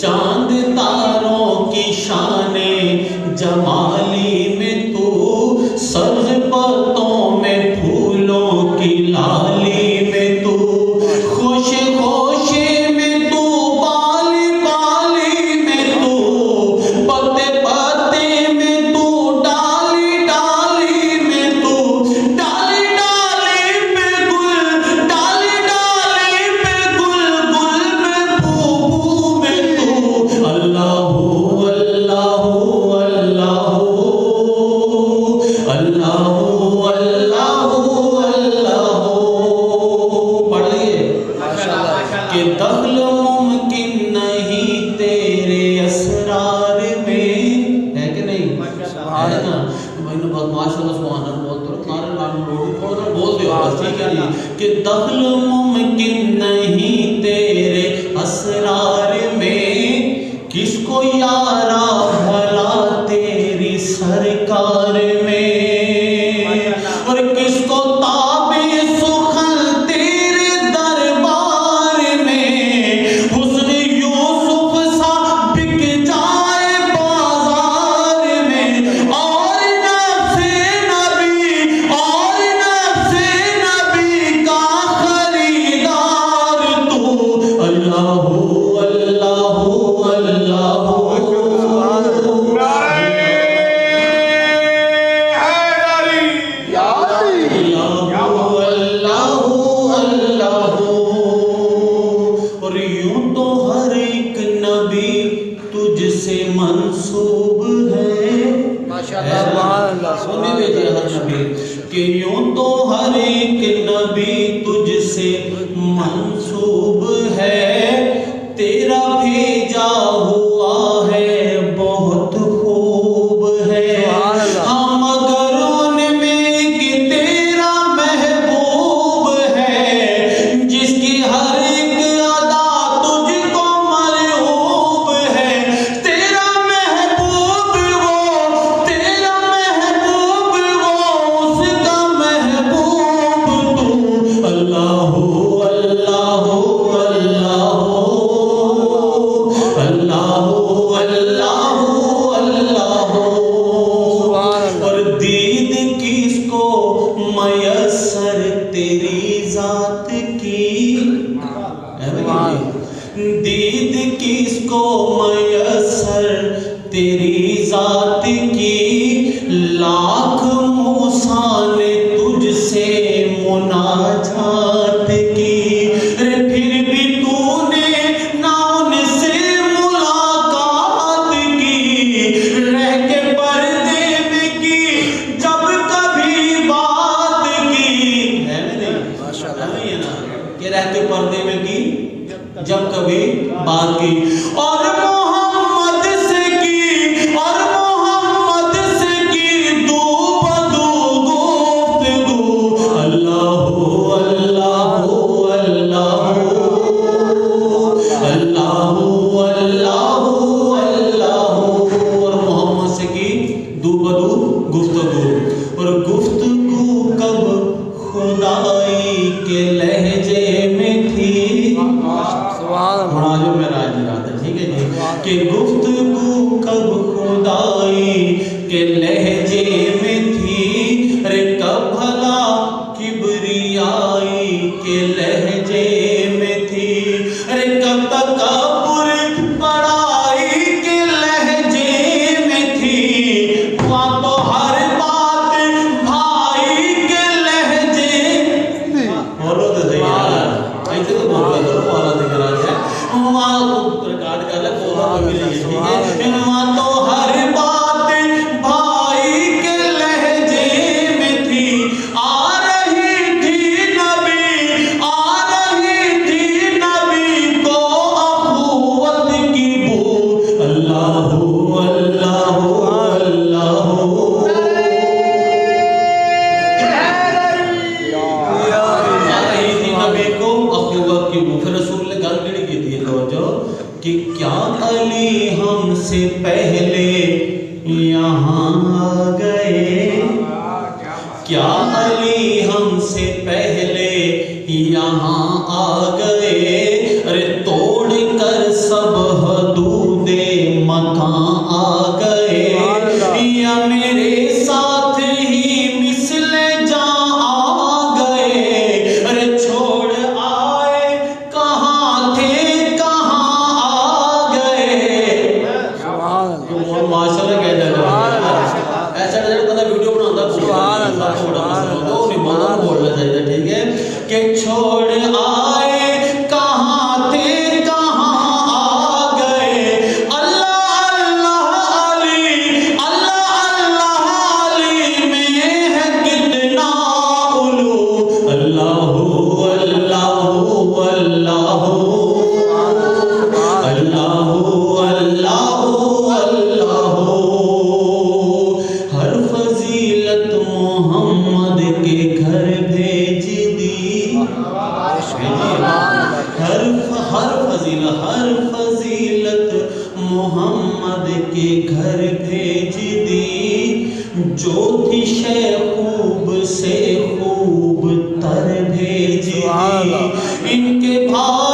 چاند تاروں کی شان جمالی میں تو، سبز پتوں میں پھولوں کی لالی میں تو، خوش خوشی میں تو، بالی بالی میں تو، پتے پتے میں تو، ڈالی ڈالی میں تو، ڈالی ڈالی پہ گل، ڈالی ڈالی پہ گل، گل میں پھو پھو میں تو، اللہ اللہ اللہ اللہ اللہ اللہ پڑھ لیے کہ دخل ممکن نہیں تیرے اسرار میں، ہے کہ نہیں؟ ہے نا؟ ماشاء اللہ سبحان اللہ بول دے بس، ٹھیک ہے جی، کہ دخل ممکن نہیں تیرے اسرار میں، کس کو یارا بھلا تیری سرکار میں، اور کس کو تابع سخن تیرے دربار میں، حسن یوسف سا بک جائے بازار میں، اور نفس نبی کا خریدار تو، اللہ اللہ اللہ اور یوں تو ہر ایک نبی تجھ سے منسوب ہے، سنی بیجئے ہر نبی، کہ یوں تو ہر ایک نبی تجھ سے منسوب ہے، تیرا بھیجا ہوا ہے بہت خوب ہے، ہم اگر ان میں کہ تیرا محبوب ہے، جس کی ہر ایک ادا تجھ کو مرعوب ہے، تیرا محبوب وہ، تیرا محبوب وہ، اس کا محبوب تو، اللہ اللہ اللہ اللہ اللہ، اور دید کس کو میسر تیری ذات کی، دید کس کو میسر تیری ذات کی، لاکھ موسیٰ نے تجھ سے مناجات کی، پھر بھی تو نے نہ ان سے ملاقات کی، رہ کے پردے میں کی جب کبھی بات کی، ہے نا کہ رہ کے پردے میں کی جب کبھی بات کی، اور محمد سے کی، اور محمد سے کی دو بدو گفتگو، اللہ اللہ اللہ اللہ اللہ اللہ، اور محمد سے کی دو بدو گفتگو، اور گفتگو کب خدائی کے لہجے میں تھی، جو میرا آج یاد ہے، ٹھیک ہے جی، کہ گفتگو کب خدائی کے لہجے میں تھی، رے کب بھلا کبریائی کے لہجے میں تھی، رے کب تکبر بڑائی کے لہجے میں تھی، وہاں تو ہر بات بھائی کے لہجے، اور تو صحیح ہے ایسے تو بول رہا تھا والا دکھ رہا ہے، وہاں تو ریکارڈ کر لے بولا تو ملی ہے، ٹھیک ہے، وہاں تو ہر بات بھائی کے لہجے میں تھی، آ رہی تھی نبی کو اخوت کی بو، اللہ اللہ اللہ، آ رہی تھی نبی کو اخوت کی بو، پھر رسول نے گل کیڑی کی تھی توجہ، کہ کیا علی ہم سے پہلے یہاں آ گئے، کیا علی ہم سے پہلے یہاں آ گئے، ارے توڑ کر سب حدود محمد کے گھر بھیج دی، جو تھی شے خوب سے خوب تر بھیج دی، ان کے بھائی